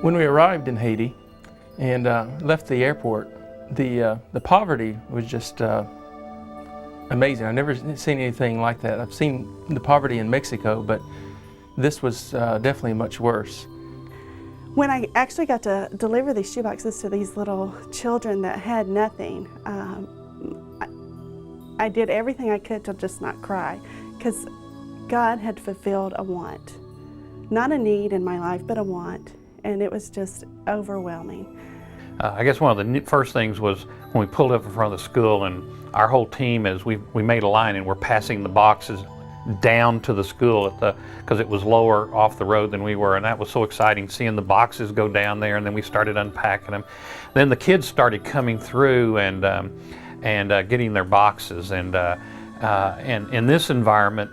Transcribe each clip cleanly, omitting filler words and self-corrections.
When we arrived in Haiti and left the airport, the poverty was just amazing. I've never seen anything like that. I've seen the poverty in Mexico, but this was definitely much worse. When I actually got to deliver these shoeboxes to these little children that had nothing, I did everything I could to just not cry, because God had fulfilled a want. Not a need in my life, but a want, and it was just overwhelming. I guess one of the first things was when we pulled up in front of the school, and our whole team we made a line and we're passing the boxes down to the school because it was lower off the road than we were, and that was so exciting seeing the boxes go down there, and then we started unpacking them. Then the kids started coming through and getting their boxes, and in this environment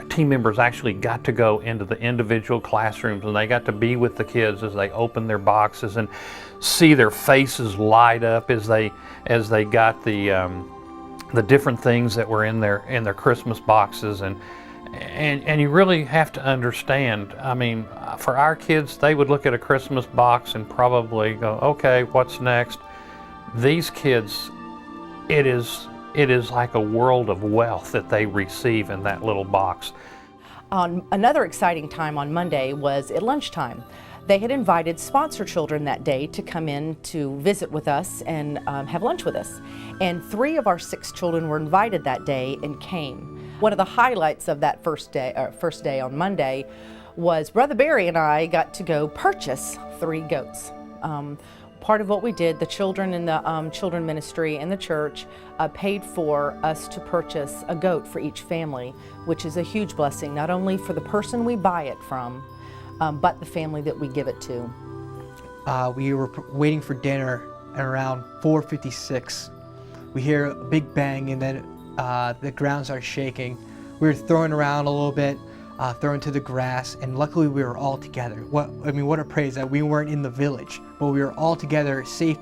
team members actually got to go into the individual classrooms, and they got to be with the kids as they opened their boxes and see their faces light up as they got the different things that were in their Christmas boxes, and you really have to understand. I mean, for our kids, they would look at a Christmas box and probably go, okay, what's next? These kids, it is like a world of wealth that they receive in that little box. Another exciting time on Monday was at lunchtime. They had invited sponsor children that day to come in to visit with us and have lunch with us. And 3 of our 6 children were invited that day and came. One of the highlights of that first day on Monday was Brother Barry and I got to go purchase 3 goats. Part of what we did, the children in the children ministry and the church paid for us to purchase a goat for each family, which is a huge blessing, not only for the person we buy it from, but the family that we give it to. We were waiting for dinner at around 4:56. We hear a big bang, and then the ground starts shaking. We were thrown around a little bit, thrown to the grass, and luckily we were all together. What a praise that we weren't in the village, but we were all together, safe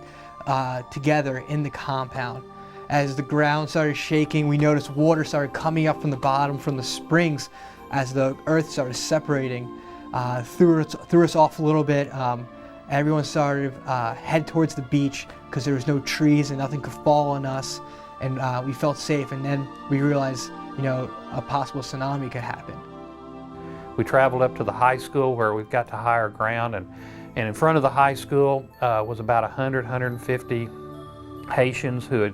together in the compound. As the ground started shaking, we noticed water started coming up from the bottom, from the springs, as the earth started separating. Threw us off a little bit. Everyone started head towards the beach because there was no trees and nothing could fall on us, and we felt safe. And then we realized, a possible tsunami could happen. We traveled up to the high school where we've got to higher ground, and in front of the high school was about 150 Haitians who had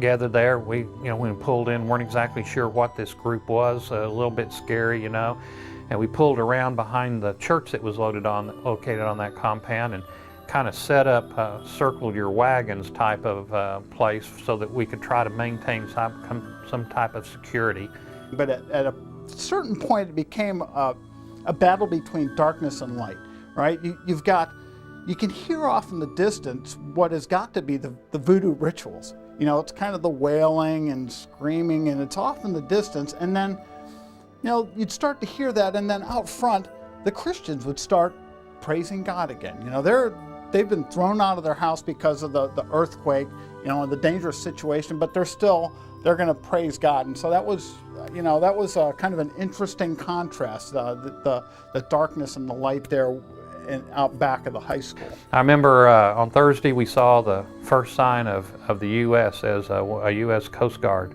gathered there. We, when we pulled in, weren't exactly sure what this group was, a little bit scary, and we pulled around behind the church that was located on that compound, and kind of set up circle your wagons type of place so that we could try to maintain some type of security. But at a certain point, it became a battle between darkness and light, right? You can hear off in the distance what has got to be the voodoo rituals. It's kind of the wailing and screaming, and it's off in the distance, and then you'd start to hear that, and then out front, the Christians would start praising God again. They've been thrown out of their house because of the earthquake, and the dangerous situation, but they're going to praise God. And so that was kind of an interesting contrast, the darkness and the light there out back of the high school. I remember on Thursday we saw the first sign of the U.S. as a U.S. Coast Guard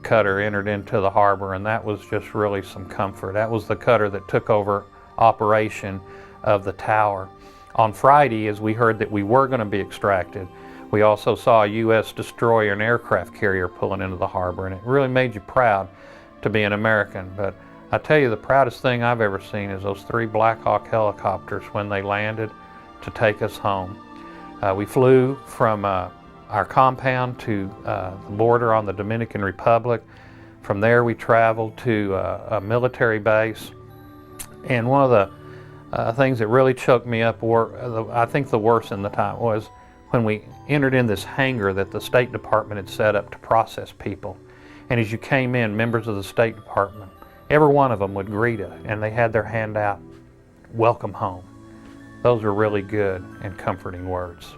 cutter entered into the harbor, and that was just really some comfort. That was the cutter that took over operation of the tower. On Friday, as we heard that we were going to be extracted, we also saw a U.S. destroyer and aircraft carrier pulling into the harbor, and it really made you proud to be an American. But I tell you, the proudest thing I've ever seen is those 3 Black Hawk helicopters when they landed to take us home. We flew from our compound to the border on the Dominican Republic. From there we traveled to a military base, and one of the things that really choked me up, or I think the worst in the time, was when we entered in this hangar that the State Department had set up to process people. And as you came in, members of the State Department, every one of them would greet you, and they had their hand out, welcome home. Those are really good and comforting words.